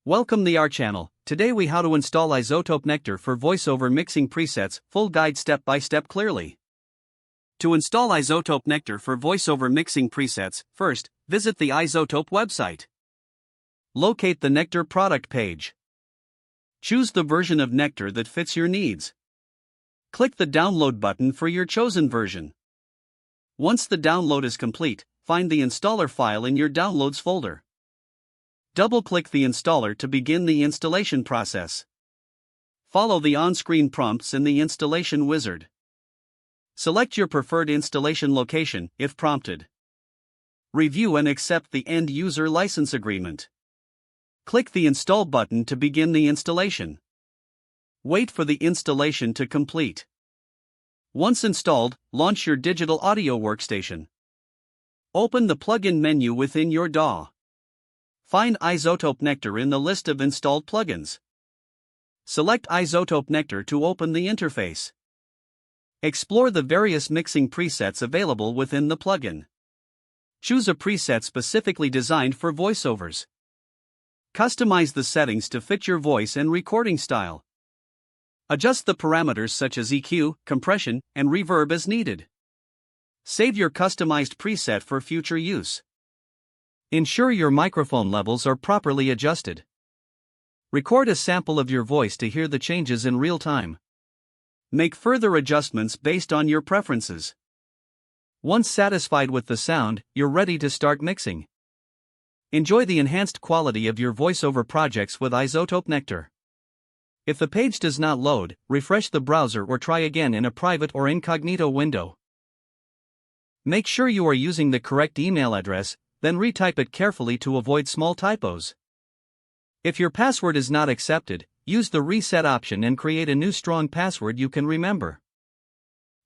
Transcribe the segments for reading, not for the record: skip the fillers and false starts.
Welcome to our channel. Today we how to install iZotope Nectar for voiceover mixing presets, full guide step by step clearly. To install iZotope Nectar for voiceover mixing presets, first, visit the iZotope website. Locate the Nectar product page. Choose the version of Nectar that fits your needs. Click the download button for your chosen version. Once the download is complete, find the installer file in your downloads folder. Double-click the installer to begin the installation process. Follow the on-screen prompts in the installation wizard. Select your preferred installation location, if prompted. Review and accept the end-user license agreement. Click the Install button to begin the installation. Wait for the installation to complete. Once installed, launch your digital audio workstation. Open the plugin menu within your DAW. Find iZotope Nectar in the list of installed plugins. Select iZotope Nectar to open the interface. Explore the various mixing presets available within the plugin. Choose a preset specifically designed for voiceovers. Customize the settings to fit your voice and recording style. Adjust the parameters such as EQ, compression, and reverb as needed. Save your customized preset for future use. Ensure your microphone levels are properly adjusted. Record a sample of your voice to hear the changes in real time. Make further adjustments based on your preferences. Once satisfied with the sound, you're ready to start mixing. Enjoy the enhanced quality of your voiceover projects with iZotope Nectar. If the page does not load, refresh the browser or try again in a private or incognito window. Make sure you are using the correct email address, then retype it carefully to avoid small typos. If your password is not accepted, use the reset option and create a new strong password you can remember.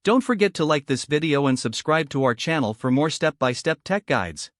Don't forget to like this video and subscribe to our channel for more step-by-step tech guides.